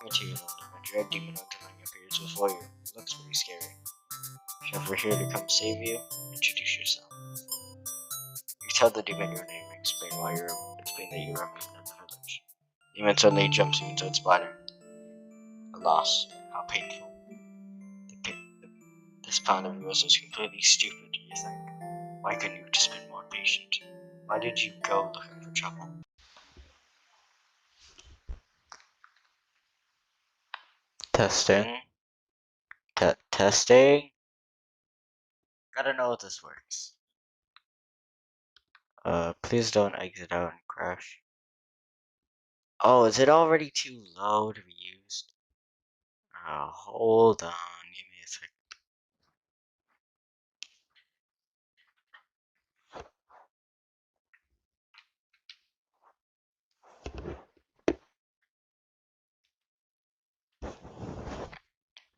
Into you, London. A dread demon underling appears before you. It looks pretty scary. If we're here to come save you, introduce yourself. You tell the demon your name and explain that you're a maiden of the village. The demon suddenly jumps you into its bladder. Alas, how painful. This plan of yours was completely stupid, you think. Why couldn't you have just been more patient? Why did you go looking for trouble? Testing. Testing. Gotta know if this works. Please don't exit out and crash. Oh, is it already too low to be used? Hold on. Give me a sec.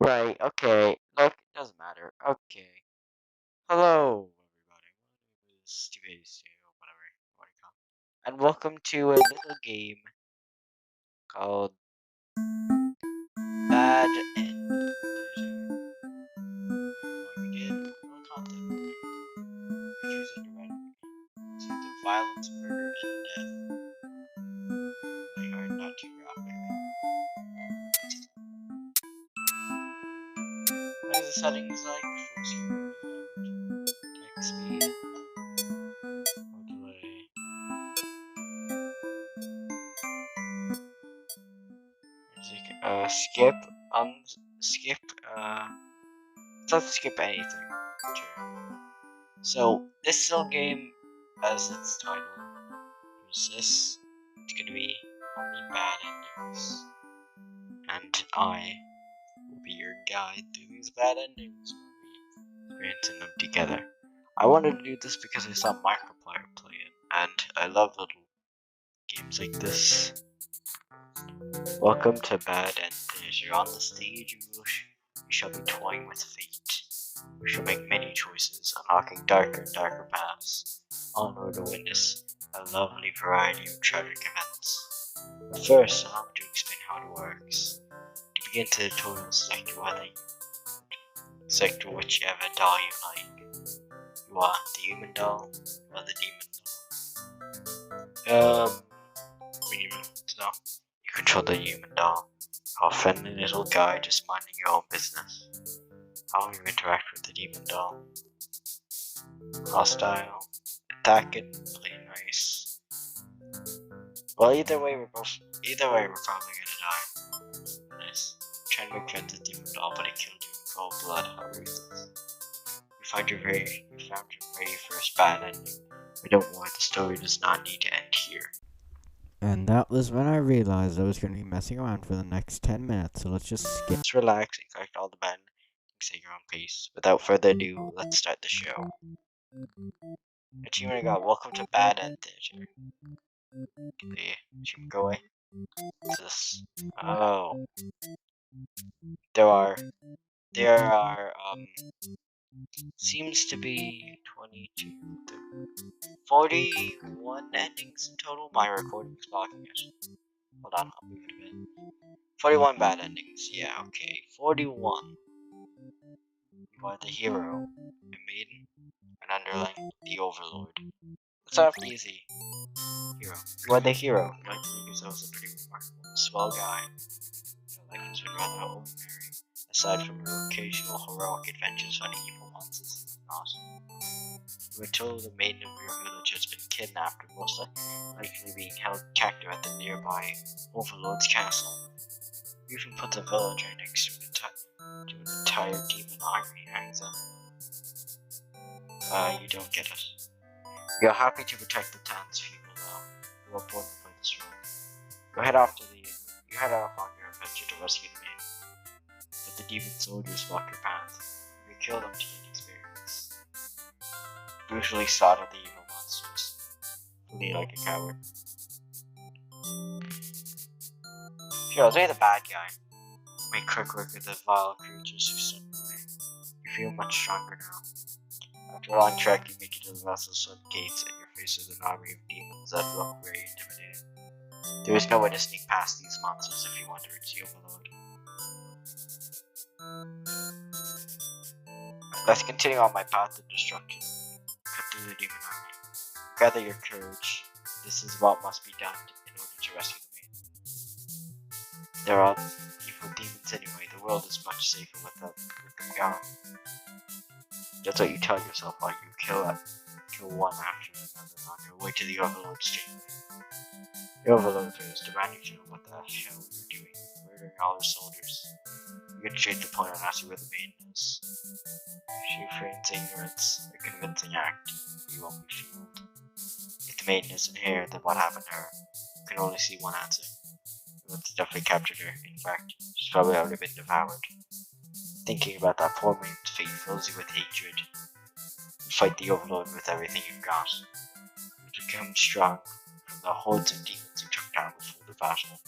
Right, okay. Look, it doesn't matter. Okay. Hello, everybody. Stupid, whatever you want to call it. And welcome to a little game called Bad End. What we did, no content. We choose under random. It's either violence, murder, and death. Lighthearted, not too graphic. What is the settings like? Full screen mode, text speed, no delay. Music, skip, skip, let's skip anything. Sure. So, this little game, as its title persists, it's gonna be only bad endings. And I will be your guide through these bad endings when we experiencing them together. I wanted to do this because I saw Markiplier play it, and I love little games like this. Welcome to Bad Endings. You're on the stage, you shall be toying with fate. We shall make many choices, unlocking darker and darker paths, onward to witness a lovely variety of tragic events. But first, allow me to explain how it works. To begin to total select whichever doll you like. You want the human doll or the demon doll? Human doll. You control the human doll. A friendly little guy just minding your own business. How will you interact with the demon doll? Hostile, attacking, play nice. Well, either way we're probably gonna die. Nice. Trying to make friends with the demon doll, but it killed you in cold blood. How ruthless. You found your very first bad ending. But don't worry, the story does not need to end here. And that was when I realized I was going to be messing around for the next 10 minutes, so let's just skip. Just relax and collect all the bad endings at your own pace. Without further ado, let's start the show. Achievement God, welcome to Bad End Theater. The achievement go away. What's this? Oh. There are, seems to be 22, 41 endings in total. My recording is blocking it. Hold on, I'll move it a bit. 41 bad endings, yeah, okay. 41. You are the hero, a maiden, an underling, the overlord. Let's start off easy. Hero. You are the hero. You like to think yourself a pretty remarkable, swell guy. Your life has been rather ordinary. Aside from your occasional heroic adventures fighting evil monsters, not. You were told the maiden of your village has been kidnapped and most likely being held captive at the nearby Overlord's castle. You even put the village right next to an entire demon army hangs up. You don't get it. You're happy to protect the townspeople though. You are born to play this role. You head off on your adventure to rescue the maiden. But the demon soldiers block your path. You kill them to gain experience. Brutally slaughter the evil monsters. Flee like a coward. Sure, they're the bad guy. Make quick work of the vile creatures who stood in the way. You feel much stronger now. After a long trek, you make it to the vessel's gates and you're faced with an army of demons that look very intimidating. There is no way to sneak past these monsters if you want to reach the Overlord. Let's continue on my path of destruction. Cut through the demon army. Gather your courage. This is what must be done in order to rescue the maiden. There are evil demons anyway. The world is much safer with them gone. That's what you tell yourself while you kill one after another on your way to the Overlord's chamber. The Overlord is demanding to know what the hell you're doing, murdering all his soldiers. You can straight to the point and ask you where the maiden is. She feigns ignorance, a convincing act, but you won't be fooled. If the maiden isn't here, then what happened to her? You can only see one answer. It's definitely captured her. In fact, she's probably already been devoured. Thinking about that poor maiden's fate fills you with hatred. You fight the Overlord with everything you've got. You become strong from the hordes of demons you took down before the battle.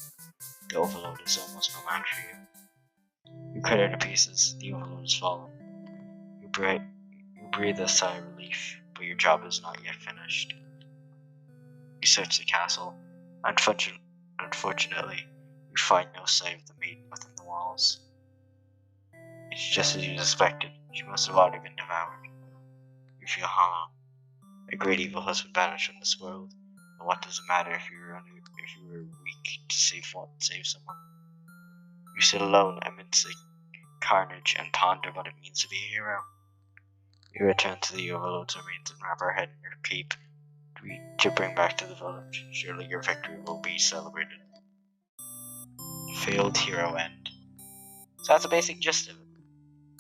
The Overlord is almost no match for you. You cut her to pieces. The Overlord is fallen. You breathe a sigh of relief, but your job is not yet finished. You search the castle. Unfortunately, you find no sign of the maiden within the walls. It's just as you suspected. She must have already been devoured. You feel hollow. A great evil has been banished from this world. And what does it matter if you were weak to save someone? You sit alone amidst the carnage and ponder what it means to be a hero. You return to the Overlord's remains and wrap her head in your cape to bring back to the village. Surely your victory will be celebrated. Failed hero end. So that's the basic gist of it.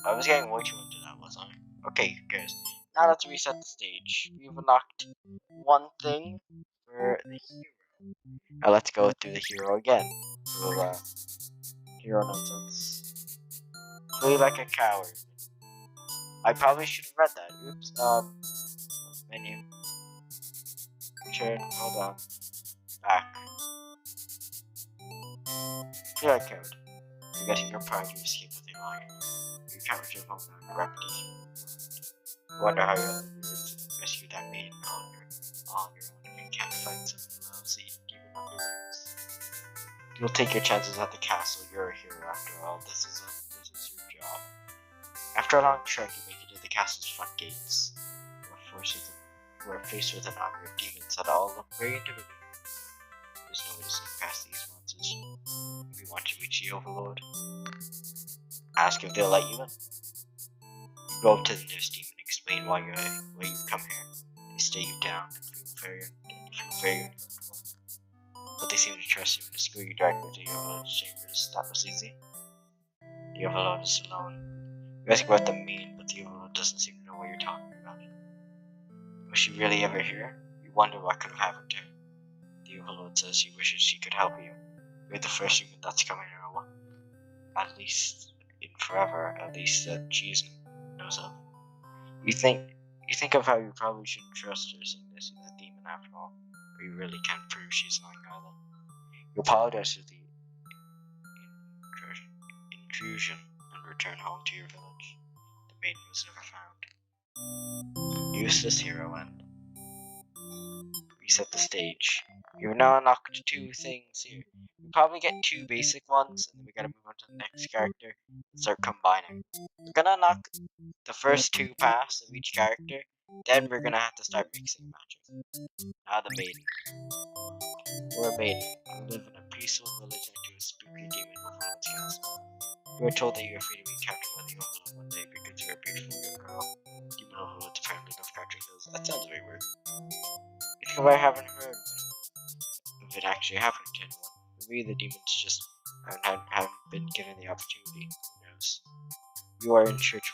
I was getting way too into that, wasn't I? Okay, who cares? Now let's reset the stage. We've unlocked one thing for the hero. Now let's go through the hero again. For hero nonsense. Flee like a coward. I probably should have read that. Oops. Menu. Return. Hold on. Back. Flee like a coward. Forgetting your pride, you escape with your life. You can't return home without reputation. Wonder how you'll rescue that maiden on your own if you can't find some lousy demon underlings. You'll take your chances at the castle. You're a hero after all. This is your job. After a long trek, you make it to the castle's front gates. You are faced with an army of demons that all look very intimidating. There's no way to sneak past these monsters. If you want to reach the Overlord, ask if they'll let you in. You go up to the nearest demon and explain why you've come here. They stare you down and feel very uncomfortable. But they seem to trust you and escort you directly to the Overlord's chambers. That was easy. The Overlord is alone. You ask what they mean, but the Overlord doesn't seem to know what you're talking about. Was she really ever here? You wonder what could have happened to her. The Overlord says she wishes she could help you. You're the first human that's coming her way. At least in forever, at least that she knows of. You think of how you probably shouldn't trust her, seeing this is a demon after all, but you really can't prove she's lying either. You apologize for the intrusion and return home to your village. The maiden was never found. Useless hero end. Reset the stage. You've now unlocked two things here. You probably get two basic ones, and then we gotta move on to the next character and start combining. We're gonna unlock the first two paths of each character, then we're gonna have to start mixing and matching. Now the maiden. We're a maiden. You live in a peaceful village next to a spooky demon Overlord's castle. You are told that you are free to be captured by the Overlord one day because you are a beautiful young girl. Demon Overlords apparently love capturing those. That sounds very weird. You think I haven't heard of it actually happening to anyone. Maybe the demons just haven't been given the opportunity. Who knows? You are in church.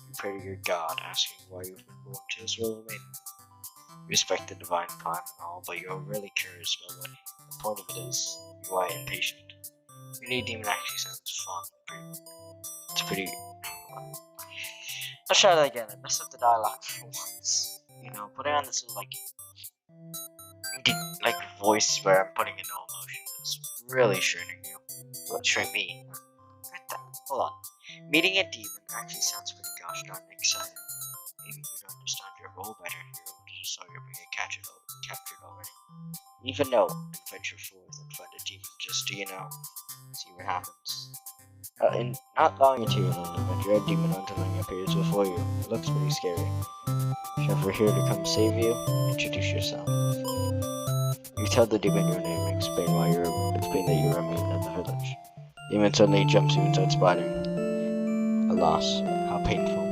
You pray to your God, asking why you've been born to this world of maiden. You respect the divine plan and all, but you're really curious about what the point of it is. You are impatient. Mini demon actually sounds fun. It's pretty. Let's try that again. I messed up the dialogue for once. You know, putting on this like voice where I'm putting in no emotion is really straining you. Well, strain me. Hold on. Meeting a demon actually sounds pretty gosh darn exciting. Maybe you'd understand your role better if you were to saw you're being captured already. Even though adventure forth and find a demon just see what happens. In not long into your little adventure, a demon underling appears before you. It looks pretty scary. If we're here to come save you, introduce yourself. You tell the demon your name and explain that you're a mutant of the village. The demon suddenly jumps you and starts biting. Alas, how painful.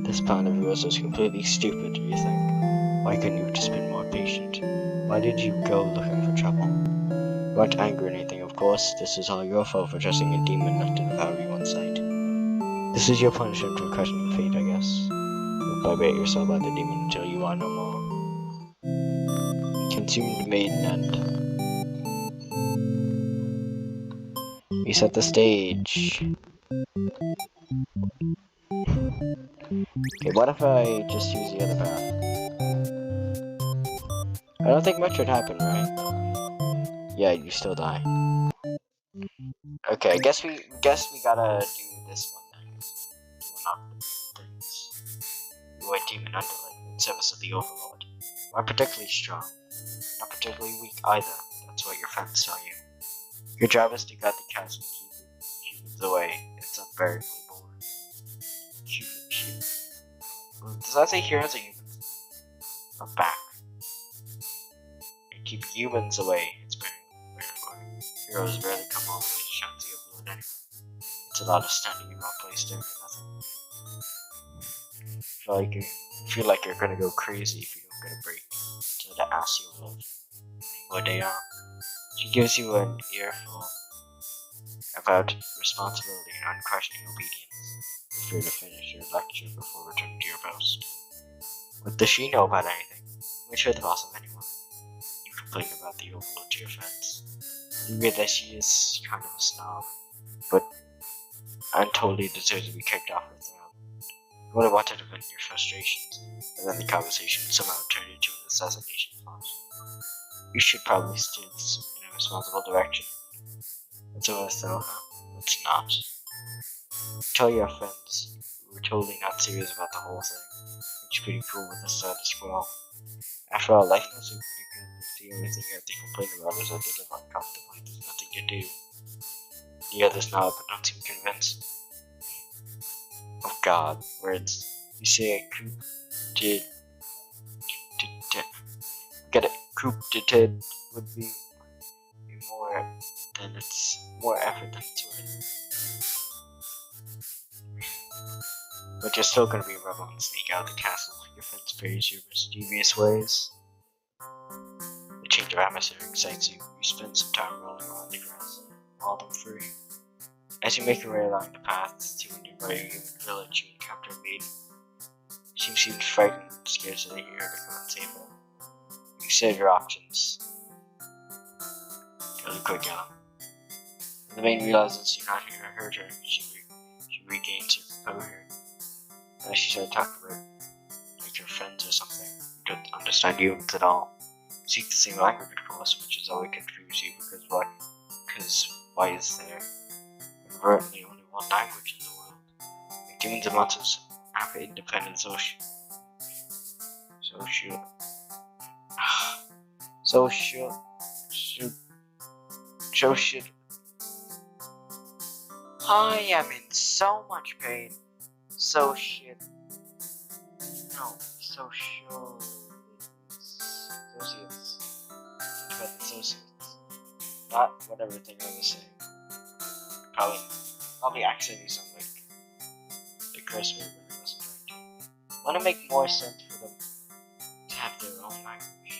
This plan of yours was completely stupid, you think. Why couldn't you have just been more patient? Why did you go looking for trouble? You weren't angry or anything, of course. This is all your fault for trusting a demon not to devour you on sight. This is your punishment for questioning fate, I guess. Bite yourself by the demon until you are no more. Consumed maiden end. We set the stage. Okay, what if I just use the other path? I don't think much would happen, right? Yeah, you still die. Okay, I guess we gotta do this one then. You are a demon underling in service of the Overlord. You aren't particularly strong, not particularly weak either. That's what your friends tell you. Your job is to guard the castle and keep humans away. It's unbearably boring. Does that say heroes or humans? Or back? And keep humans away. It's very boring. Heroes rarely come all the way to shout the Overlord anyway. It's a lot of standing in one place doing nothing. Feel like you're gonna go crazy if you don't get a break. So to ask you love. What they are. She gives you an earful about responsibility and unquestioning obedience. Feel free to finish your lecture before returning to your post. What does she know about anything? Which are the boss of anyone? You complain about the Overlord to your friends. You realize she is kind of a snob, but totally deserves to be kicked off her throne. You would have wanted to vent your frustrations, and then the conversation somehow turned into an assassination plot. You should probably steer this in a responsible direction. That's what I thought, huh? Let's not. Tell your friends we were totally not serious about the whole thing. It's pretty cool with the status quo. After all, life must be pretty good if the only thing you have to complain about is that they live uncomfortably. There's nothing to do. The others nod but don't seem convinced. Oh god, words. You say a coup de get it. Coup de would be more effort than it's worth. But you're still gonna be a rebel and sneak out of the castle. Your friends praise your mischievous ways. The change of atmosphere excites you. You spend some time rolling around the grass, all them free. As you make your way along the path to a nearby human village, you encounter a maiden. She seems frightened and scared, so they hear her to come and save her. You consider your options. Really quick, Ellen. When the maiden realizes you're not here to hurt her, she regains her composure. And she started talking about like your friends or something. You don't understand humans at all. You speak the same language, of course, which is always confuse you because why is there inadvertently only one language in the world? Like humans and monsters have independent social I am in so much pain. Associates. Independent associates. Not whatever thing I was saying. Probably accidentally sound like the curse word when I wasn't trying to. I want to make more sense for them to have their own language.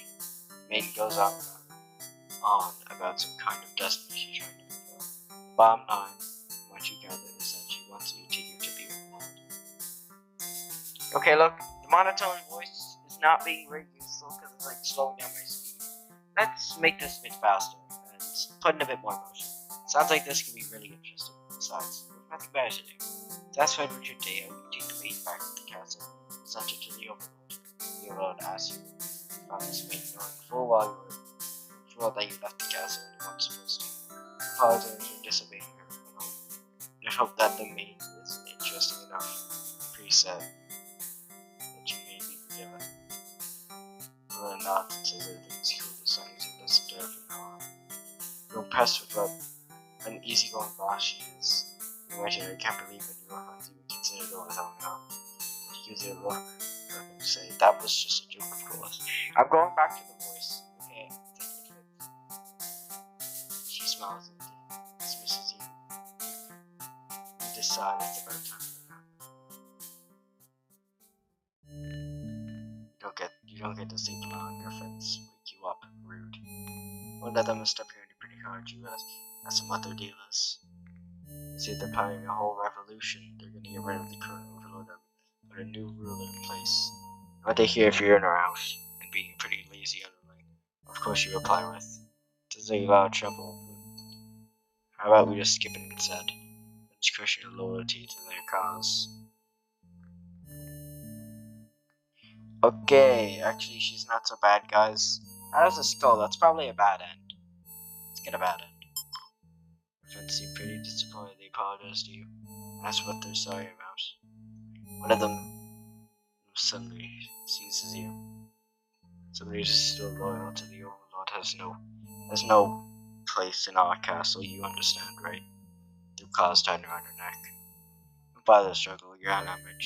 Maiden goes on about some kind of destiny she's trying to fulfill. The bottom line, what you gather is that she wants you to take her to the Overlord. Okay, look, the monotone voice is not being very useful because it's like slowing down my speed. Let's make this a bit faster and put in a bit more emotion. Sounds like this could be really interesting. Besides, there's nothing better to do. Satisfied with your day, you take the maiden back to the castle and present her to the Overlord. The Overlord asks you if you found this maiden knowing full well that you left the castle and you weren't supposed to. You apologize for disobeying her, but you hope that the maiden is interesting enough, pre-said, that you may be forgiven. people and not and say that everything's cool as long as you listen to her from now on. You're impressed with what an easygoing boss she is. You imagine I can't believe it. You were friends even considered all without me on. She gives you a look. And say, that was just a joke, of course. I'm going back to the voice. Okay, take it. She smiles and dismisses you. You decide it's about time for that. You don't get to think about your friends wake you up. Rude. One of them must stop hearing you pretty hard, you as some other dealers. They say they're planning a whole revolution. They're gonna get rid of the current overlord and put a new ruler in place. What they hear if you're in or out, and being pretty lazy underling. Of course you reply with, "Does a lot of trouble, but how about we just skip it instead? And just crush your loyalty to their cause." Okay, actually she's not so bad, guys. That was a skull, that's probably a bad end. Let's get a bad end. Your friends seem pretty disappointed. They apologize to you. Ask what they're sorry about. One of them suddenly seizes you. Somebody who's still loyal to the Overlord has no place in our castle, you understand, right? The claws tied around your neck. By the struggle, you're outnumbered.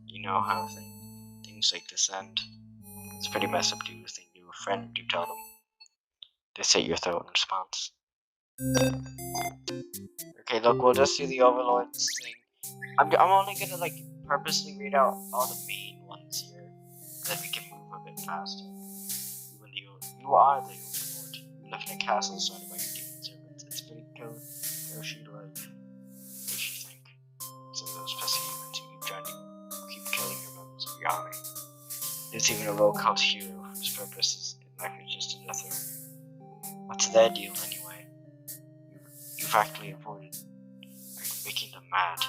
You know how things like this end. It's pretty messed up to think to a friend to tell them. They slit your throat in response. Okay, look, we'll just do the Overlord's thing. I'm only gonna like purposely read out all the main ones here, then we can move a bit faster. You are the Overlord. You live in a castle surrounded by your demon servants. It's pretty cool. How she like? What does she think? Some of those pesky humans who keep trying to keep killing your members of your army. There's even a low-cost hero whose purpose is in life is just another. What's their deal anyway? You've actually avoided making them mad.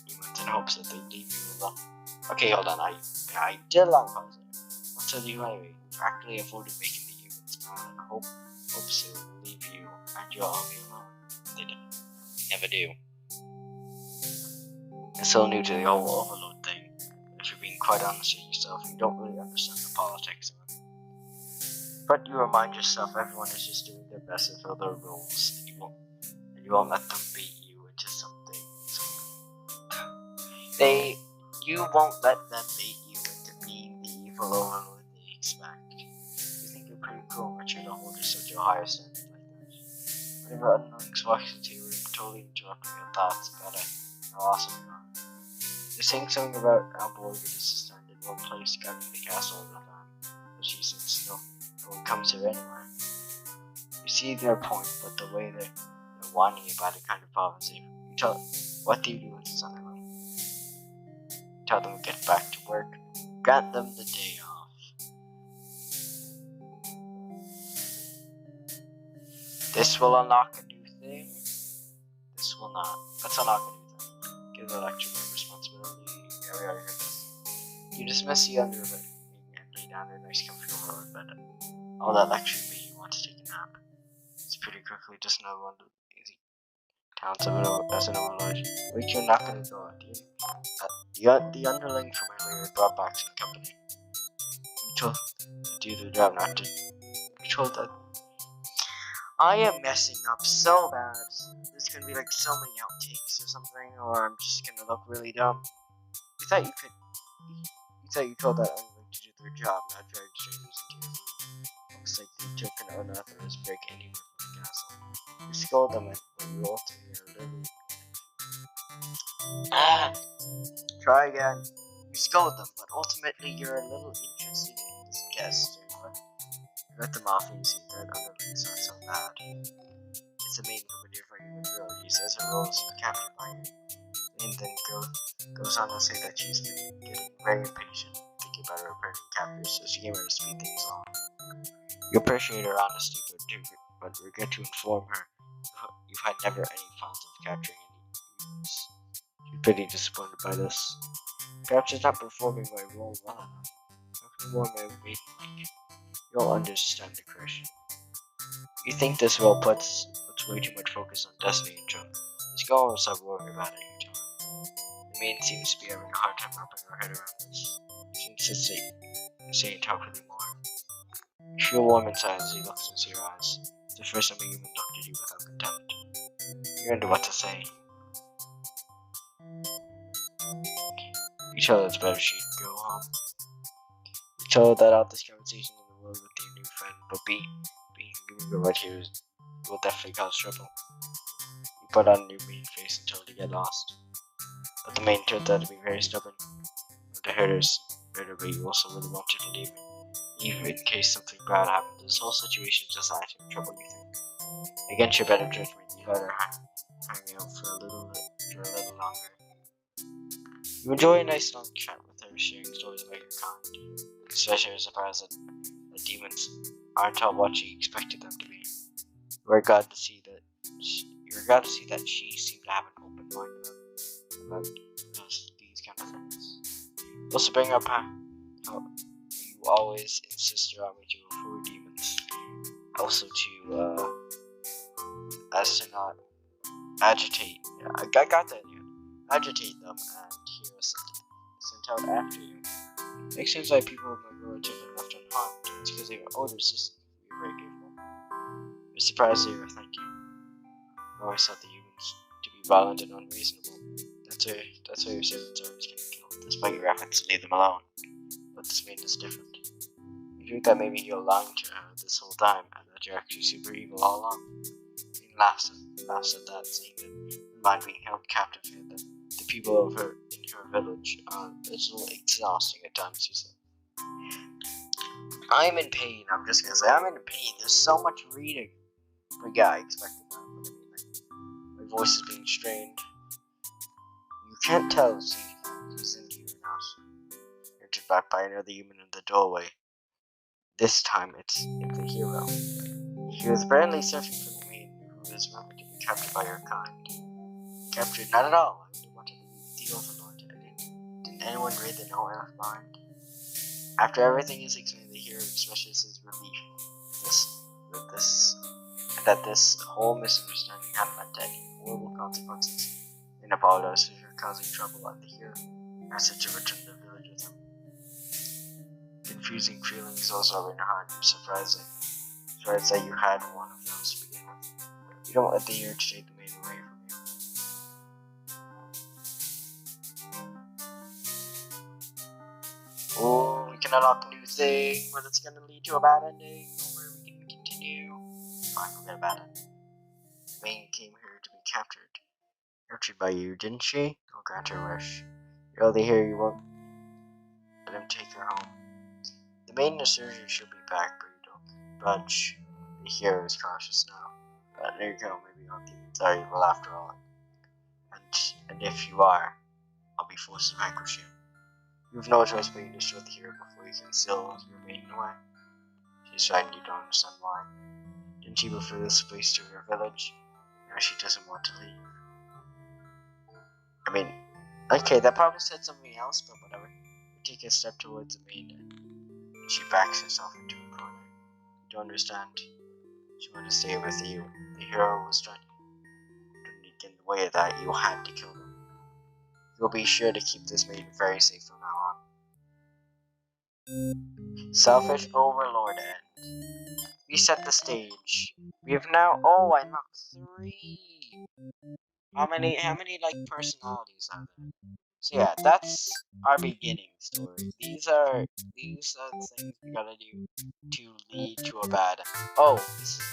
Humans in hopes that they leave you alone. Okay, hold on. I did a long pause there. What's their deal anyway? You've actually avoided making the humans mad and hopes they will leave you and your army alone. They never do. It's so new to the whole Overlord thing. If you're being quite honest with yourself, you don't really understand the politics of it. But you remind yourself everyone is just doing their best to fill their roles, and you won't let them beat you into something. You won't let them bait you into being the evil Overlord they expect. You think you're pretty cool, but you're the hold yourself to a higher standard like that. Whenever unknowns walks into your room, totally interrupting your thoughts about how awesome you are. They're saying something about how Borgid is a standard one place guarding the castle all the time, but she seems no one comes here anyway. You see their point, but the way they're whining about it kind of bothers you. What do you do with this other one? Tell them to get back to work. Grant them the day off. This will unlock a new thing. This will not. Let's unlock a new thing. Give the lecture more responsibility. Yeah, we already heard this. You dismiss the under of it and lay down in a nice comfy overload bed. All that lecturing made you want to take a nap. It's pretty quickly just another one of the easy talents as an overlord. Wait, you're not gonna go out, do you? The underling for my layer brought back to the company. You told to do their job, not to. You told that. I am messing up so bad. There's gonna be like so many outtakes or something, or I'm just gonna look really dumb. You thought you told that underling to do their job, not drag strangers into your room. Looks like you took an unauthorized break anywhere from the castle. You scold them and roll to your living. Try again. You scold them, but ultimately you're a little interested in this guest. You let them off easy, that underling's not so bad. It's a maiden from a different human world. He says her role is to be captured by you. And then goes on to say that she's getting very impatient, thinking about her apparent captors, so she came here to speed things along. You appreciate her honesty, but regret to inform her you've had never any thoughts of capturing any humans. She's pretty disappointed by this. Perhaps she's not performing my role well enough. How can more my maiden like? You don't understand the question. You think this role puts way too much focus on destiny and truth. Just go and stop worrying about it your time. The maiden seems to be having a hard time wrapping her head around this. She insists This ain't talk anymore. You feel warm inside as he looks into your eyes. It's the first time a human looked at you without contempt. You wonder what to say. You tell her it's better she go home. You tell her that all this conversation in the world with your new friend, but being right here will definitely cause trouble. You put on your mean face and told her to get lost. But the maid turned out to be very stubborn. The herders, but you also really want you to leave, even in case something bad happened. This whole situation just added to the trouble, you think. Against your better judgment, you let her hang out for a little longer. You enjoy a nice long chat with her, sharing stories about your kind, especially as surprised that the demons aren't all what you expected them to be. You're glad to see that she seemed to have an open mind about these kind of things. You also bring up how you always insist your army to avoid demons. Also as to not agitate. Yeah, I got that idea. Agitate them and heroes sent out after you. It seems like people of my village have been left unharmed. It's because they were older sisters. We were very grateful. We're surprised they were thank you. I always thought the humans to be violent and unreasonable. That's why your servants are always getting killed, despite your efforts to leave them alone. But this maiden is different. You think that maybe you're lying to her this whole time, and that you're actually super evil all along. He laughs at that, saying that mind being held captive here, that the people in her village are a little exhausting at times, he said. I'm in pain, I'm just gonna say, I'm in pain. There's so much reading. But yeah, I expected that. But I mean, like, my voice is being strained. You can't tell, see, he's into you or not. You're entered back by another human in the doorway. This time it's the hero. He was apparently searching for the maiden who was rumored to be captured by her kind. Captured? Not at all. I only wanted to meet the Overlord. Didn't anyone read the note I left behind? After everything is explained, the hero expresses his relief that this whole misunderstanding hadn't led to any horrible consequences. And apologized for causing trouble, and the hero asked to return to the village with him. Confusing feelings also in her heart. Surprised that you had one of those to begin with. You don't let the hero take the maiden away from you. Oh, we can unlock a new thing, but it's gonna lead to a bad ending, or we can continue. Fine, we'll get a bad ending. The maiden came here to be captured. Captured by you, didn't she? I'll grant her wish. You're only here, you won't let him take her home. The maiden assures you she'll be back, but you don't budge. The hero is cautious now. But there you go, maybe all demons are evil after all. And if you are, I'll be forced to vanquish you. You have no choice but to destroy the hero before you can seal your maiden away. She's frightened, you don't understand why. Didn't she prefer this place to her village? Now she doesn't want to leave. I mean, okay, that probably said something else, but whatever. You take a step towards the maiden, and she backs herself into a corner. You don't understand. She wanted to stay with you. The hero was trying to get in the way of that. You had to kill them. You'll be sure to keep this maiden very safe from now on. Selfish Overlord End. We set the stage. We have now. Oh, I unlocked 3. How many like personalities are there? So yeah, that's our beginning story. These are the things we gotta do to lead to a bad. Oh, this is me.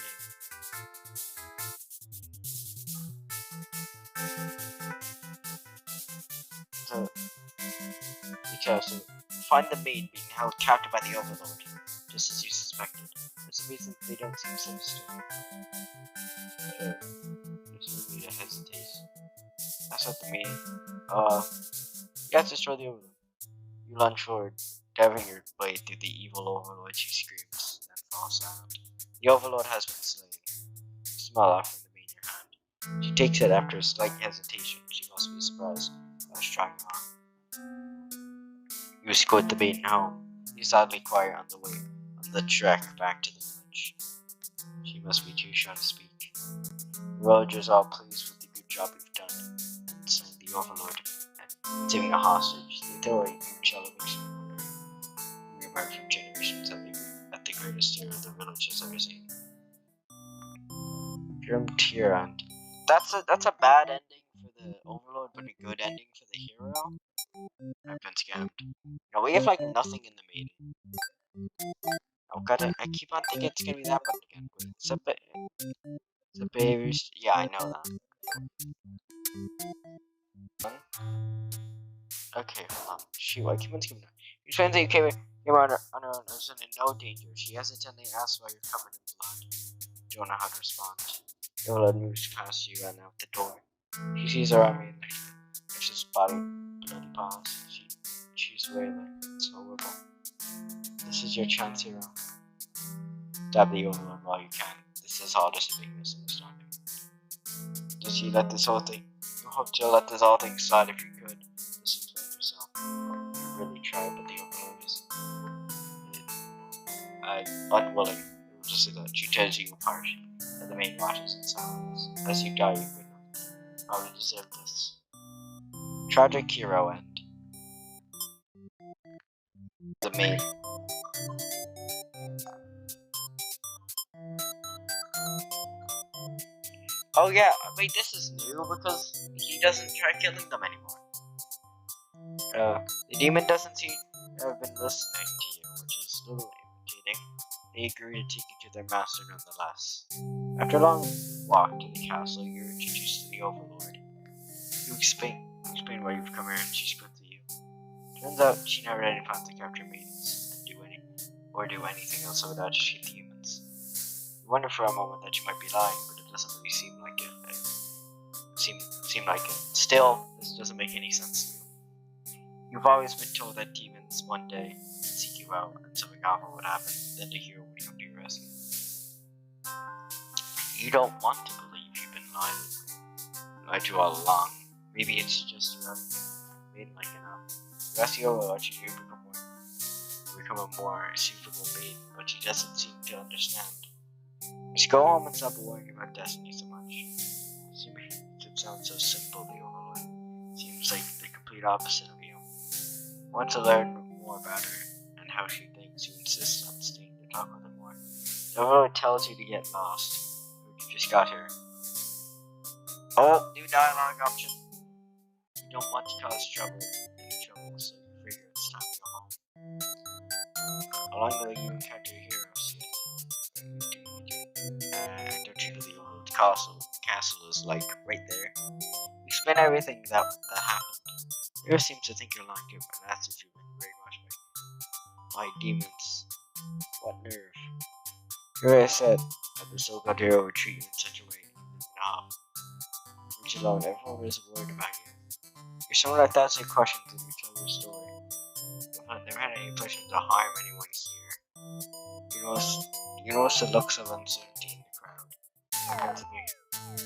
So find the maid being held captive by the Overlord, just as you suspected. For some reason, they don't seem sinister. There's no need to hesitate. That's not the maid. You have to destroy the Overlord. You lunge forward, diving your blade through the evil Overlord. She screams, then falls silent. The Overlord has been slain. You smell offering the maid in your hand. She takes it after a slight hesitation. She must be surprised. I was trying wrong. You escort the maiden home. You sadly inquire on the trek back to the village. She must be too shy to speak. The villagers are all pleased with the good job you've done, and slaying the Overlord and saving a hostage. The authority shall eventually reemerge. Grim tier end. That's a bad ending for the Overlord, but a good ending for the hero. I've been scammed. No, we have like nothing in the maiden. Oh god, I keep on thinking it's gonna be that button again. Wait, the behaviors. Yeah, I know that. Okay, hold on. Shoot, I keep on skipping that. You friends that you came on her own is in no danger. She hesitantly asks why you're covered in blood. You don't know how to respond. Yola moves past you and out the door. She sees her army and lifts his body, bloody paws. She's wailing. It's horrible. This is your chance, hero. Stab the Overlord while you can. This is all just a big misunderstanding. Does you let this whole thing? You hope to let this whole thing slide if you could. Just explain yourself. You really try, but the Overlord is unwilling. It will just say that she tears you apart, and the main watches in silence. As you die, you could not. Probably deserve this. Tragic hero end. The main. Oh yeah, wait, this is new because he doesn't try killing them anymore. The demon doesn't seem to have been listening to you, which is a little irritating. They agree to take you to their master nonetheless. After a long walk to the castle, you're introduced to the Overlord. You explain why you've come here and she's good to you. Turns out she never had any plans to capture maidens and do anything else without she demons. You wonder for a moment that you might be lying, but it doesn't really seem like it. Seem like it. Still, this doesn't make any sense to you. You've always been told that demons one day seek you out and something awful would happen, then the hero would come to your rescue. You don't want to believe you've been lied to all along. Maybe it's just you haven't been made like enough. The rescue will let you become a more suitable maiden, but she doesn't seem to understand. Just go home and stop worrying about destiny so much. It sounds so simple, the Overlord. Seems like the complete opposite of you. Want to learn more about her and how she thinks, you insist on staying to talk with her more. The Overlord tells you to get lost. You just got here. Oh, new dialogue option. You don't want to cause trouble, so you figure it's time to go home. Along the way, you encounter heroes. Enter to the old castle. The castle is like right there. You explain everything that happened. Hero seems to think you're lying to him and asks if you've been brainwashed by demons. What nerve. Hero said that the so-called hero would treat you in such a way. No. Which alone, everyone is worried about you. You're someone that thousands of questions and you tell your story. I've never had any intention to harm anyone here. You notice the looks of uncertainty in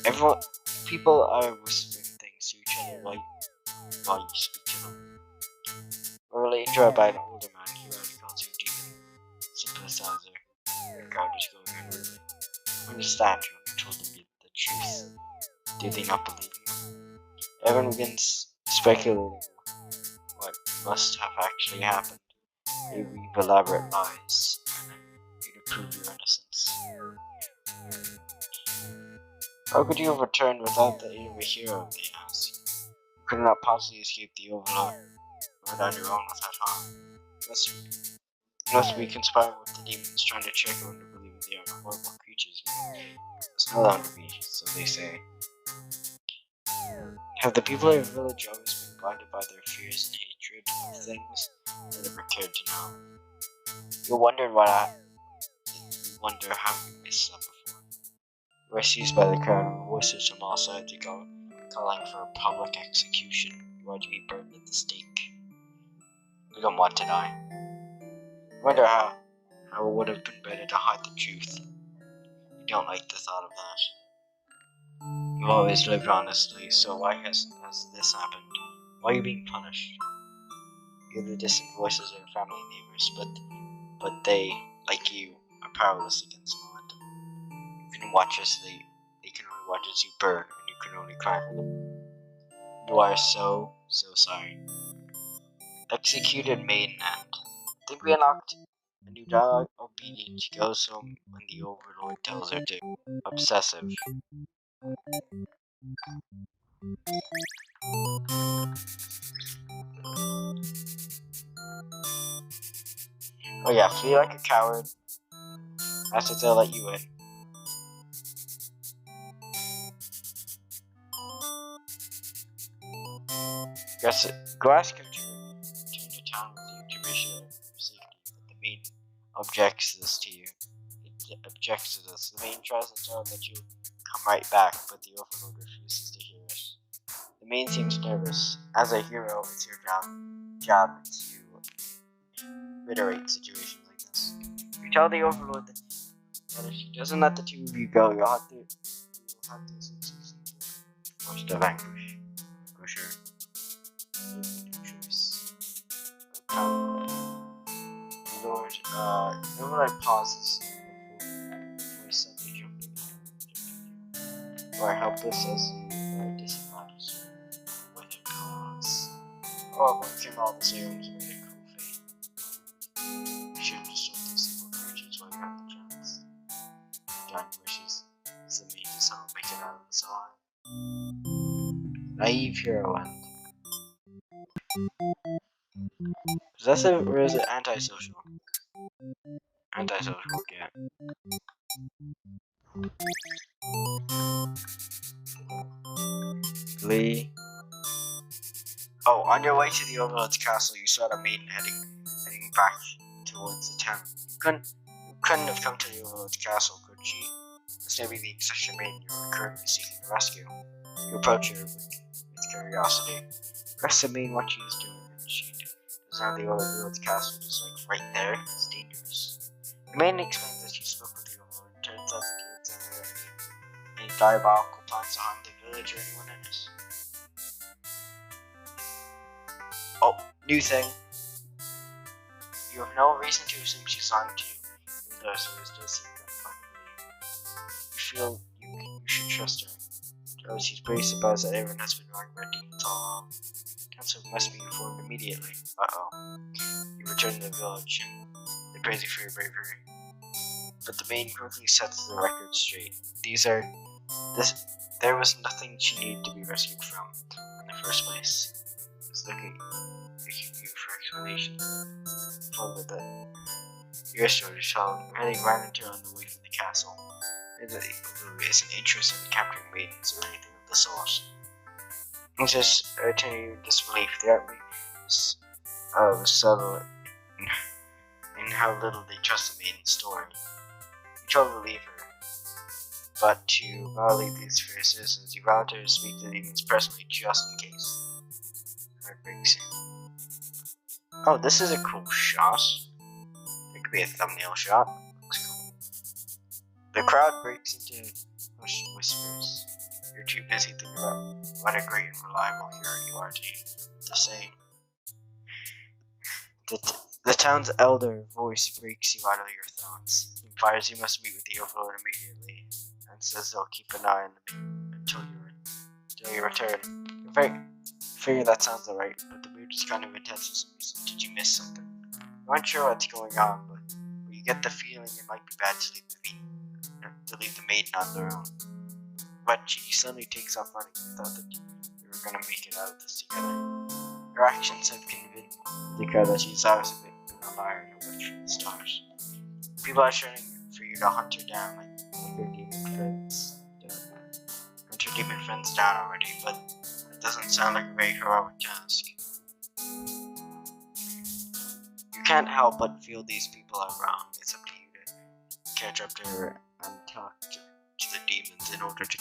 the crowd. People are whispering things to each other while you speak to them. We're really enjoyed by an older man. He already calls you a demon sympathizer. The crowd is going unruly. Understand you when you told them the truth. Do they not believe you? Everyone begins speculating what must have actually happened. They weave elaborate lies to prove your innocence. How could you have returned without the aid of a hero, they ask? You could not possibly escape the Overlord on your own without harm. You must be conspiring with the demons, trying to trick everyone to believe they are horrible creatures. It's no longer be, so they say. Have the people of your village always been blinded by their fears and hatred of things they never cared to know? You wonder how you missed that before. You are seized by the crowd and voices from all sides calling for a public execution. You are to be burned at the stake. You don't want to die. You wonder how it would have been better to hide the truth. You don't like the thought of that. You've always lived honestly, so why has this happened? Why are you being punished? You hear the distant voices of your family and neighbors, but they, like you, are powerless against momentum. You can watch as they can only watch as you burn, and you can only cry for them. You are so sorry. Executed maiden end. I think we unlocked A new dog, obedient. She goes home when the overlord tells her to. Obsessive. Oh yeah, flee like a coward. After they'll let you in. Glass can turn to town with you to reassure your safety, but the main objects this to you. It objects to this. The main tries to tell that you come right back, but the overlord refuses to hear it. The main seems nervous. As a hero, it's your job to reiterate situations like this. You tell the overlord that if she doesn't let the two of you go, you'll have to watch the vanquish. For sure. Lord, Lord pauses before suddenly jumping into you are helpless as you disadvantage with your cause. Oh, but came all the same to make a cool fate. You should destroy these evil creatures while you have the chance. John wishes is the main to someone make it out of this alive. Naive hero and possessive, or is it antisocial? Antisocial, yeah. Lee. Oh, on your way to the overlord's castle, you saw the maiden heading back towards the town. You couldn't have come to the overlord's castle, could she? This may be the accession maiden you are currently seeking to rescue. You approach her with curiosity. Press the maiden what she is doing, and she does not the overlord's castle, just like right there. It's dangerous. The maiden explains that she spoke with the overlord, and turns out that you examine any diabolical plans to harm the village or anyone in it. Oh, new thing. You have no reason to assume she's lying to you, even though service does seem unlikely. You feel you should trust her. Though she's pretty surprised that everyone has been wrong about demons all along. Council must be informed immediately. Uh-oh. You return to the village, and they praise you for your bravery. But the maiden quickly sets the record straight. There was nothing she needed to be rescued from in the first place. Just looking you for explanation. Fun with it. Your story child really ran into her on the way from the castle. It isn't interested in capturing maidens or anything of the sort. It's just to your disbelief. The outrageous was subtle in how little they trust the maiden's story. You try to believe her, but to violate these fair citizens, you vow to speak to the demons personally just in case. Heartbreaks you. Oh, this is a cool shot. It could be a thumbnail shot. Looks cool. The crowd breaks into hushed whispers. You're too busy thinking about what a great and reliable hero you are to say. The town's elder voice breaks you out of your thoughts. He implies you must meet with the overlord immediately, and says they'll keep an eye on the until you return. I figure that sounds alright, but the mood is kind of intense for some reason. Did you miss something? I'm not sure what's going on, but you get the feeling it might be bad to leave the maiden on their own. But she suddenly takes off running. You thought that you were gonna make it out of this together. Her actions have convinced Dika that she's obviously been a liar and a witch from the stars. People are shouting for you to hunt her down like her demon friends. Hunt her demon friends down already, but it doesn't sound like a very heroic task. You can't help but feel these people are wrong. It's up to you to catch up to her and talk to the demons in order to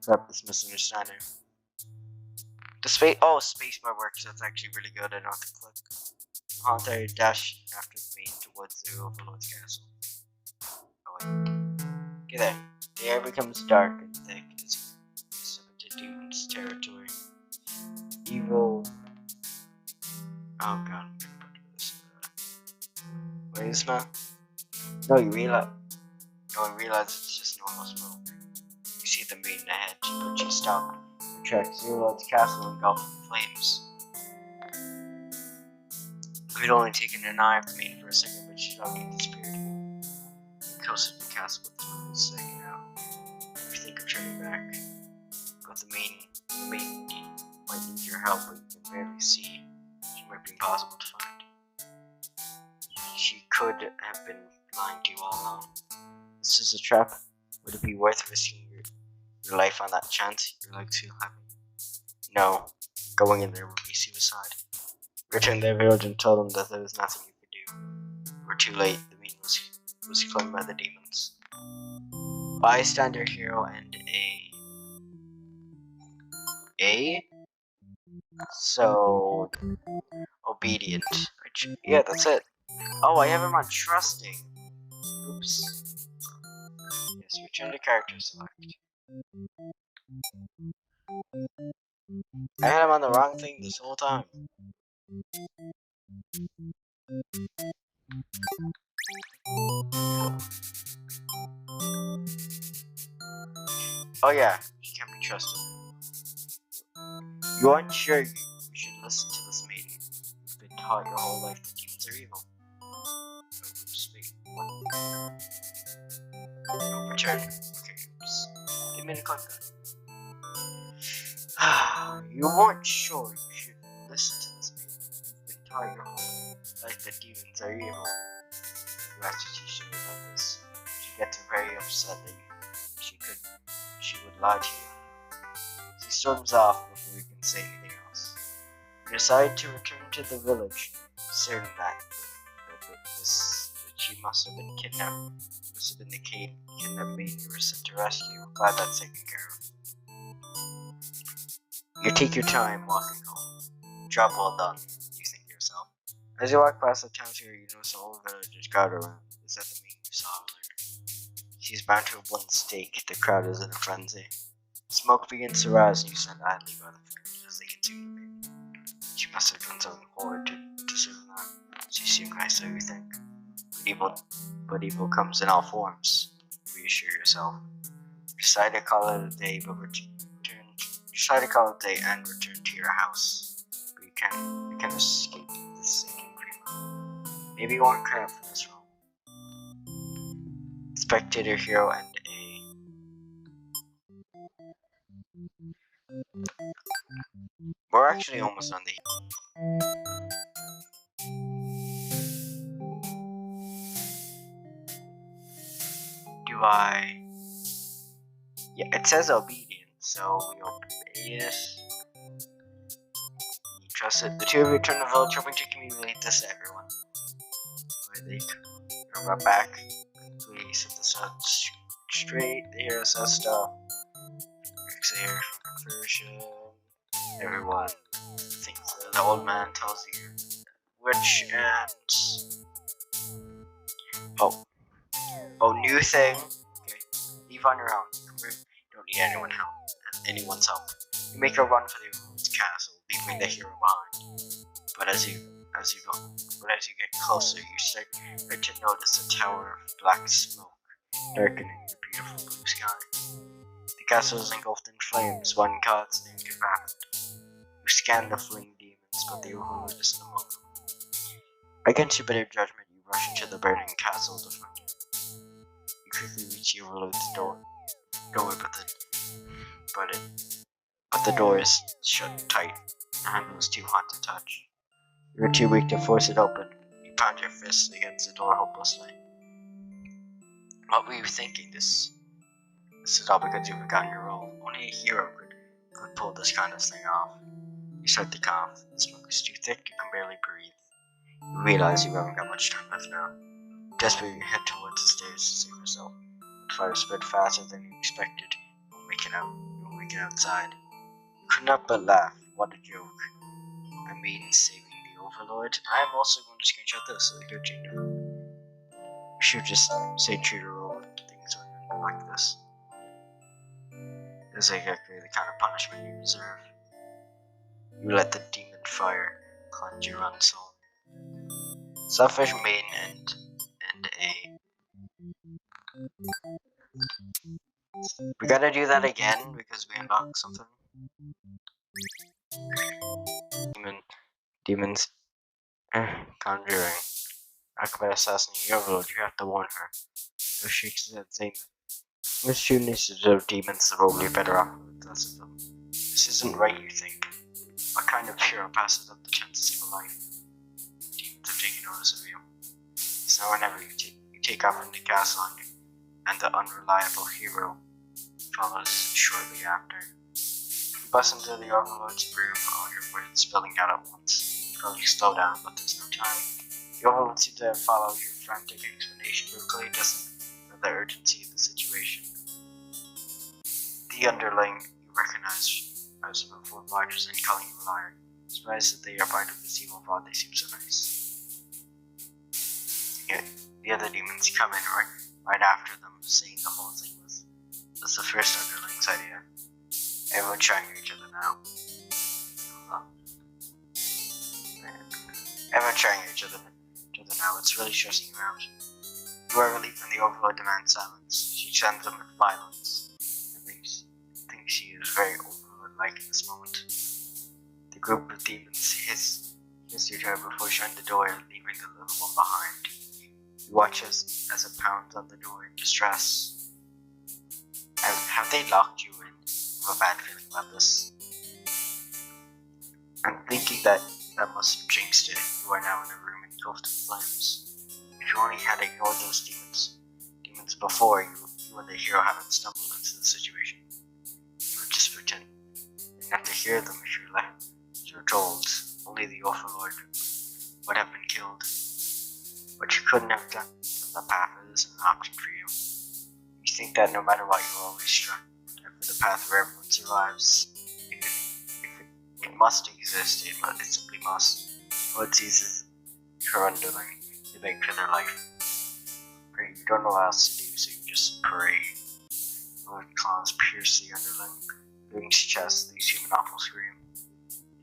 correct this misunderstanding. Spacebar works. That's actually really good. I don't have to click. Haunter dash after the main towards the overlord's castle. Oh wait. Get there. The air becomes dark and thick as you step into demons' territory. Evil. Oh god, I'm gonna put this. Wait, is not? No, you realize it's just normal smoke. You see the maiden ahead, but she stopped. Her tracks Zero's castle engulfed in flames. It had only taken an eye of the maiden for a second, but she's already disappeared. Closer to the castle, but the moon is saying now. If you think of turning back, but the main might need your help, but you can barely see. She might be impossible to find. She could have been lying to you all along. This is a trap. Would it be worth risking your life on that chance? Your legs feel heavy. No, going in there would be suicide. Return to their village and tell them that there was nothing you could do. You were too late. The mean was claimed by the demons. Bystander, hero, and A. So obedient. Yeah, that's it. Oh, I have him on trusting. Oops. Yes, return to character select. I had him on the wrong thing this whole time. Oh yeah, she can't be trusted. You aren't sure you should listen to this maiden. You've been taught your whole life that demons are evil. Oops, wait, what? No, return. Okay, oops. Didn't mean to click that. You weren't sure you should listen to this maiden. You've been taught your whole life that demons are evil. You asked her to show you about this. She gets very upset that she would lie to you. She storms off before you can say anything else. You decide to return to the village, certain that she must have been kidnapped. It must have been the kidnapped maiden you were sent to rescue. Glad that's taken care of. You take your time walking home. Job well done, you think to yourself. As you walk past the town here, you notice the whole village is crowded around. Is that the maiden you saw earlier? She's bound to a blunt stake. The crowd is in a frenzy. Smoke begins to rise and you stand idly by the flames as they consume the maiden. She must have done something horrid to deserve that. She seemed nice, so you think. But evil comes in all forms. Reassure yourself. Decide to call it a day, but decide to call it a day and return to your house. But you can't escape this sinking creeper. Maybe you aren't cut out for this role. Spectator, hero, and we're actually almost on the. Do I? Yeah, it says obedient, so we obey it. You trust it. The two of you return to the village, hoping to communicate this to everyone. Where they run back. We set the sun straight. The hero says stuff. Rick's here for conversion. Everyone thinks that the old man tells you which and oh, new thing. Okay, leave on your own. You don't need anyone's help. You make a run for the old castle, leaving the hero behind. But as you get closer, you start to notice a tower of black smoke darkening the beautiful blue sky. The castle is engulfed in flames. One god's name could happen. You scan the fleeing demons, but the overlord isn't among them. Against your better judgment, you rush into the burning castle to find it. You quickly reach the overlord's door, but the door is shut tight. The handle is too hot to touch. You are too weak to force it open. You pound your fists against the door hopelessly. What were you thinking? This is all because you've forgotten your role. Only a hero could pull this kind of thing off. You start to cough. The smoke is too thick, you can barely breathe. You realize you haven't got much time left now. Desperately, you head towards the stairs to save yourself. The fire spread faster than you expected. You'll make it outside. You could not but laugh. What a joke. I mean, saving the overlord. I am also going to screenshot this so they could change it. You should just say true to rule when things are like this. This is exactly the kind of punishment you deserve. You let the demon fire cleanse your own soul. Selfish maiden and A. We gotta do that again because we unlocked something. Demons conjuring. Akbar assassinating your overlord, you have to warn her. So shakes his head, saying that Miss Junius observed demons are probably better off with less of them. This isn't right, you think. What kind of hero passes up the chance to save a life? Demons have taken notice of you. So whenever you take off from the castle and the unreliable hero follows shortly after. You bust into the overlord's room, all your words spilling out at once. You probably slow down, but there's no time. The overlord seems to have followed your frantic explanation, but clearly doesn't know the urgency of the situation. The underling you recognize as before barges and calling you a liar. Surprised that they are part of this evil pod, they seem so nice. Yet the other demons come in right after them, saying the whole thing was the first underling's idea. Everyone's trying each other now. Everyone's trying each other now. It's really stressing you out. You are relieved when the overlord demands silence. She sends them with violence and thinks she is very overlord-like in this moment. The group of demons hiss at her before shutting the door, leaving the little one behind. You watch as it pounds on the door in distress. Have they locked you in? I have a bad feeling about this. I'm thinking that must have jinxed it. You are now in a room engulfed in flames. If you only had ignored those demons before, you and the hero haven't stumbled into the situation. You would just pretend. You didn't have to hear them if you were told. Only the overlord would have been killed. But you couldn't have done the path isn't an option for you. You think that no matter what, you will always strive for the path where everyone survives. It must exist, it simply must. All it sees is your underling. They beg for their life. Pray, you don't know what else to do, so you just pray. Blood claws pierce the underling. Doing his chest, leaves him an awful scream.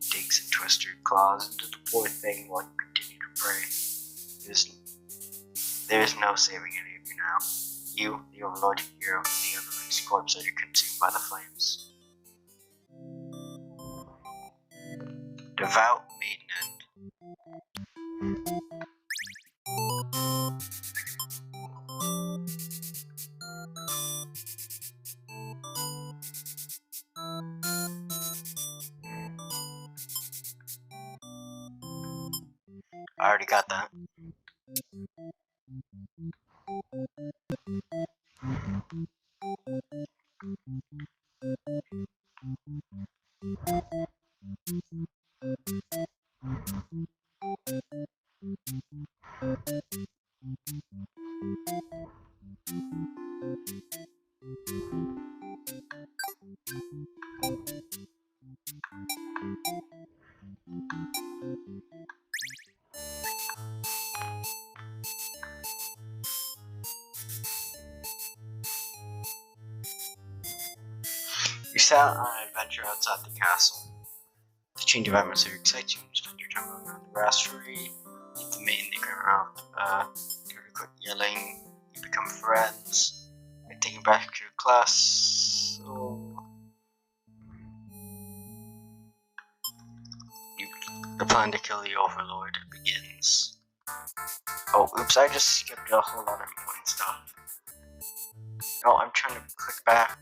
He digs and twists your claws into the poor thing while you continue to pray. There is no saving any of you now. You, the overlord hero, and the underling's corpse are consumed by the flames. Devout Maiden End. I already got that. You set out on an adventure outside the castle. The change of atmosphere excites you. You spend your time going around the grassery, meet the maiden, they go around, quit yelling, you become friends, you're taken back to your class, the plan to kill the overlord begins. Oh, oops, I just skipped a whole lot of important stuff. No, I'm trying to click back.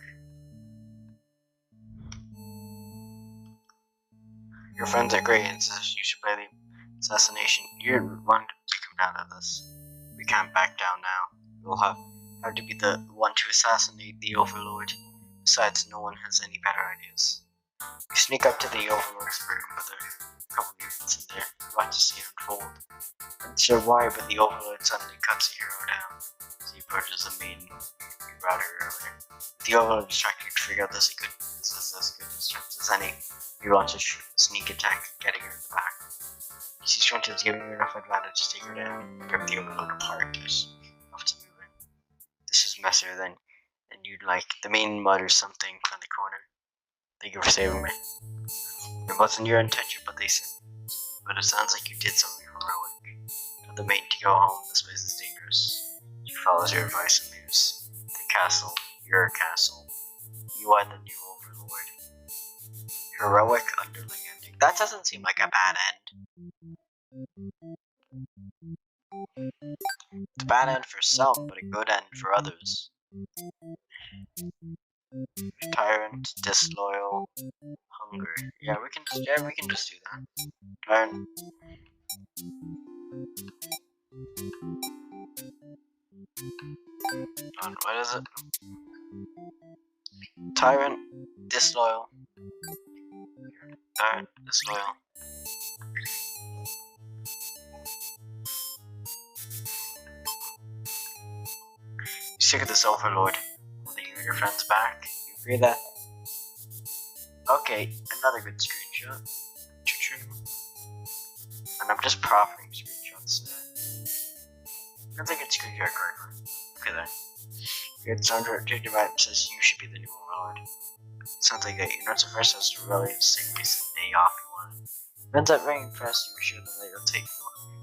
Your friends are great and says you should play the assassination. You're wanting to come down to this. We can't back down now. You'll have to be the one to assassinate the overlord. Besides, no one has any better ideas. You sneak up to the overlord's room with a couple of units in there. You watch the scene unfold. Not sure why, but the overlord suddenly cuts the hero down as he approaches the maiden you brought her earlier. The overlord distracted to figure out this is as good a chance as any. He launches a sneak attack, getting her in the back. He sees Trent is giving her enough advantage to take her down, rip the overlord apart as off to move in. This is messier than you'd like. The maiden mutters something from the corner. Thank you for saving me. It wasn't your intention, but it sounds like you did something heroic. Tell the maiden to go home, this place is dangerous. She follows your advice and leaves. The castle, your castle. You are the new overlord. Heroic underling ending. That doesn't seem like a bad end. It's a bad end for some, but a good end for others. Tyrant, disloyal, hunger. Yeah, we can just do that. Tyrant. What is it? Tyrant, disloyal. Tyrant, disloyal. You sick of this overlord holding you and your friends back? You agree that? Okay, another good screenshot. And I'm just profiting screenshots today. That's a good screenshot, correctly. Okay then. Good soundtrack to divide says you should be the new overlord. Sounds like that. You're not so first as to really sick recent day off you wanted. Ends up very impressed, you assure them that you'll take the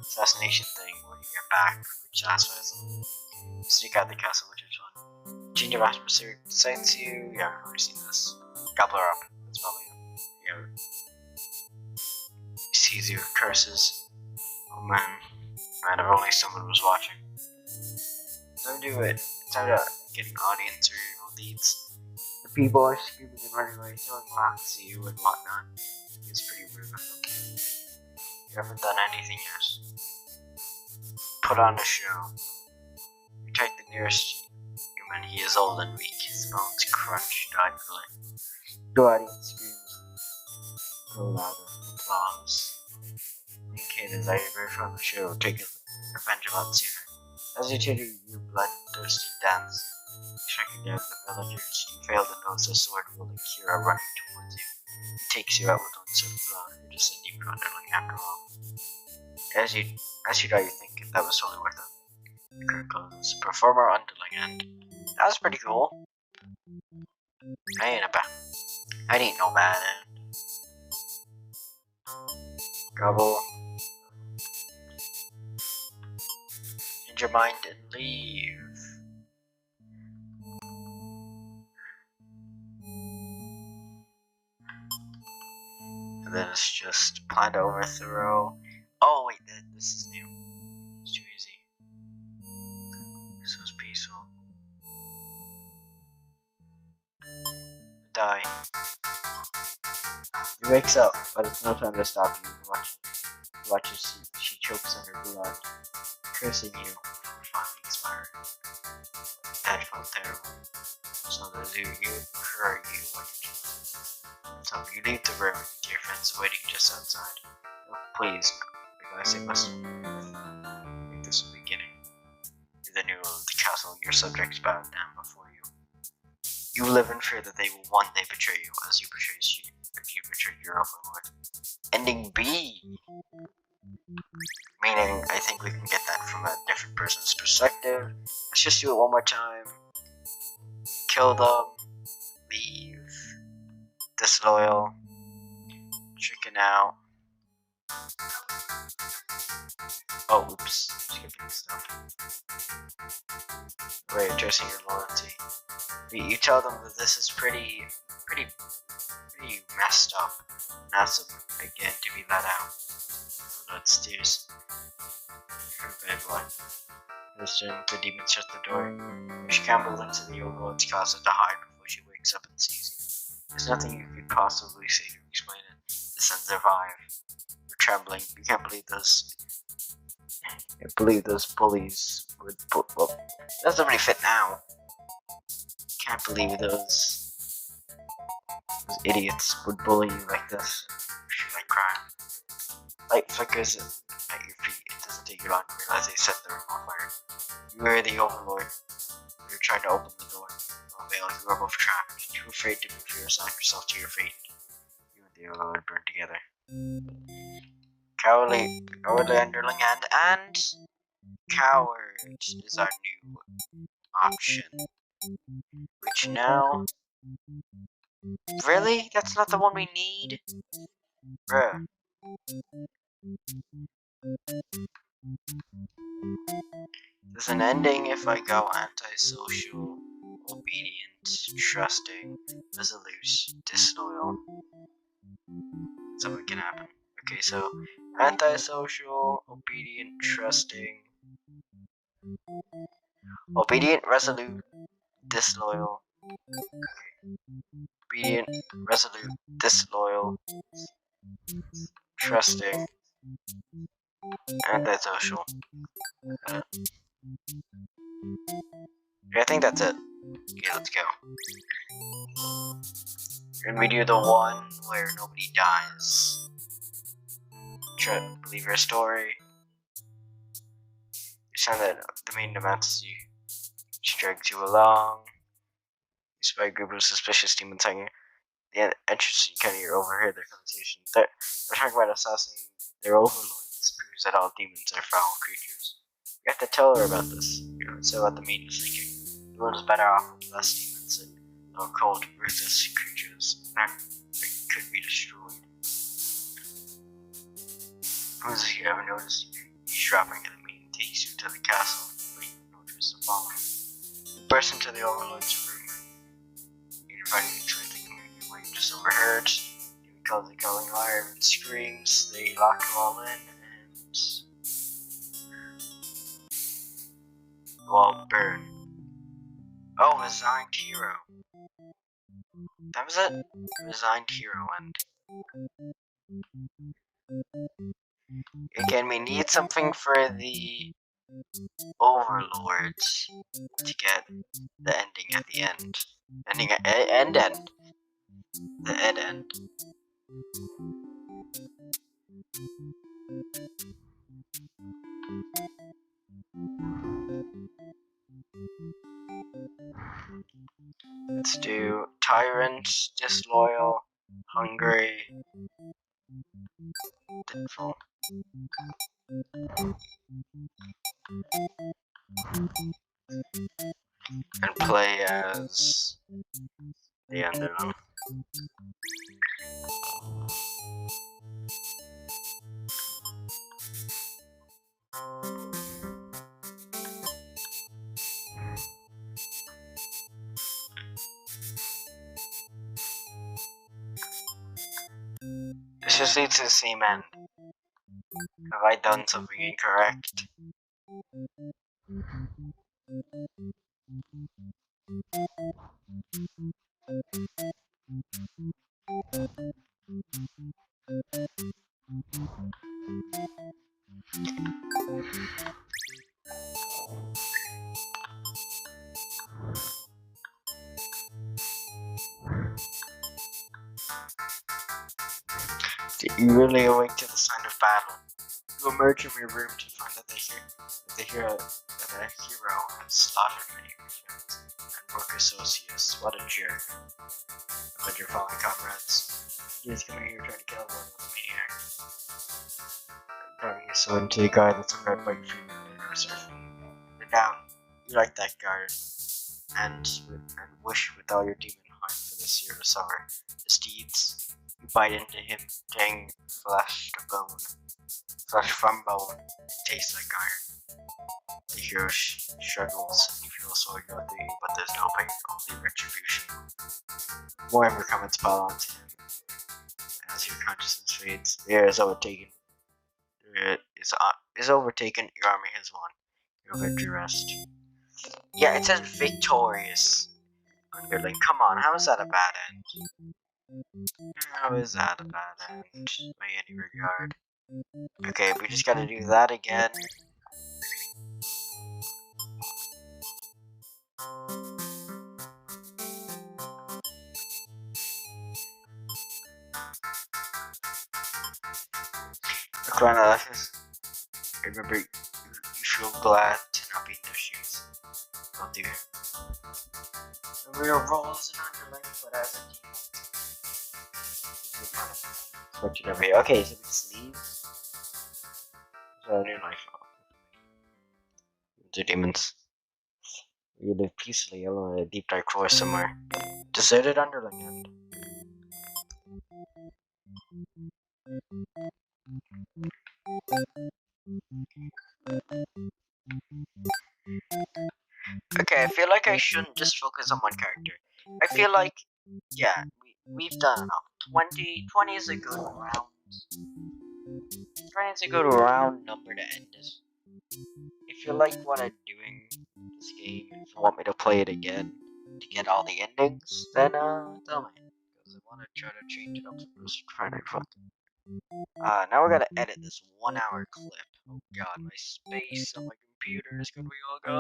assassination thing when you get back, which satisfies them. You sneak out the castle, which is fun. Change of atmosphere excites you. Yeah, we've already seen this. Gobbler up. That's probably yeah. He sees you, curses. Oh man. Man, if only someone was watching. Don't do it. Time to get an audience or evil deeds. The people are screaming and running away, throwing rocks at you and whatnot. It's pretty rude of them. You haven't done anything yet. Put on a show. You take the nearest human. He is old and weak. His bones crunch doubtfully. The audience screams. Go louder. Applause. Indicate as I emerge from the show, taking revenge about sooner. As you continue your bloodthirsty dance, striking down the villagers, you fail to notice a sword-wielding Kira running towards you. He takes you out with one sort of blow. You're just a demon underling after all. As you die, you think that was totally worth it. Criticals, performer underling, and that was pretty cool. I ain't no bad end. Gobble. Change your mind and leave. And then it's just plan to overthrow. Oh wait, this is new. It's too easy. This was peaceful. Die. He wakes up, but it's no time to stop you. Watch as she chokes on her blood, cursing you before finally expiring. That felt terrible. So the you cur you what you do. So you leave the room, your friends waiting just outside. Oh, please, the guy say must make this a beginning. You're the new of the castle, your subjects bow down before you. You live in fear that they will one day betray you, as you betrayed your overlord. Ending B! Meaning, I think we can get that from a different person's perspective. Let's just do it one more time. Kill them. Leave. Disloyal. Chicken out. Oh, oops. Skipping stuff. Wait, addressing your loyalty. You tell them that this is pretty messed up. Massive, again, to be let out. Upstairs. Her bed one. The demon shuts the door. She scrambles into the overlord's castle to hide before she wakes up and sees you. There's nothing you could possibly say to explain it. The sons survive. You're trembling. You can't believe those. Bullies would. Well, that doesn't really fit now. Can't believe those idiots would bully you like this. She like crying. Light flickers at your feet. It doesn't take you long to realize they set the room on fire. You are the overlord. You're trying to open the door. Oh, Vale, you are both trapped. Too afraid to move to resign yourself to your fate. You and the overlord burn together. Cowardly underling and coward is our new option. Which now... Really? That's not the one we need? Bruh. There's an ending if I go antisocial, obedient, trusting, resolute, disloyal. Something can happen. Okay, so antisocial, obedient, trusting, Obedient, resolute, disloyal. Obedient, resolute, disloyal, trusting, antisocial. I think that's it. Okay, let's go. And we do the one where nobody dies. Try to believe your story. You sound that the main demands you. She drags you along. You spy a group of suspicious demons hanging. The entrance you kind of overheard their conversation. They're talking about assassinating their overlord. This proves that all demons are foul creatures. You have to tell her about this. You know, so what the main is thinking. The world is better off with less demons and more cold, ruthless creatures that could be destroyed. Who's you ever noticed? He's dropping at the main takes you to the castle, but you notice the following. You burst into the overlord's room. You're finding the truth in community where you just overheard. You call the calling alarm and screams. They lock you all in and you all burn. Oh, resigned hero. That was it? Resigned hero and again we need something for the overlords to get the ending at the end. Ending at end. The end. Let's do tyrant, disloyal, hungry, didful. And play as the underdog. This just leads to the same end. Have I done something incorrect? You really awake to the sign of battle. You emerge from your room to find that the hero has slaughtered many of your friends and work associates. What a jerk. But your fallen comrades. He is coming here trying to kill one with a maniac. Driving his sword into the guard that's a red white female aggressor. You're down. You like that guard. And wish with all your demon heart for this year to suffer his deeds. You bite into him, dang flesh to bone. Flesh from bone, it tastes like iron. The hero struggles and you feel a sword go through you, but there's no pain, only retribution. More ever comments pile onto him. As your consciousness fades, the air is overtaken. Is overtaken, your army has won. You'll get your rest. Yeah, it says victorious. Underling, come on, how is that a bad end? How is that a bad end? By any regard. Okay, we just gotta do that again. Remember, you feel glad to not be in their shoes. I'll do it. The real role as an underling, but as a demon. Okay, so we just leave. So a new life. The demons. You live peacefully alone in a deep dark forest somewhere. Deserted underling end. Okay, I feel like I shouldn't just focus on one character. I feel like, yeah, we've done enough. 20 is a good round. 20 is a good round number to end it. If you like what I'm doing, this game. If you want me to play it again to get all the endings, then tell me. Because I want to try to change it up for this Friday fucking. Now we gotta edit this 1 hour clip. Oh god, my space on my computer is gonna be all gone.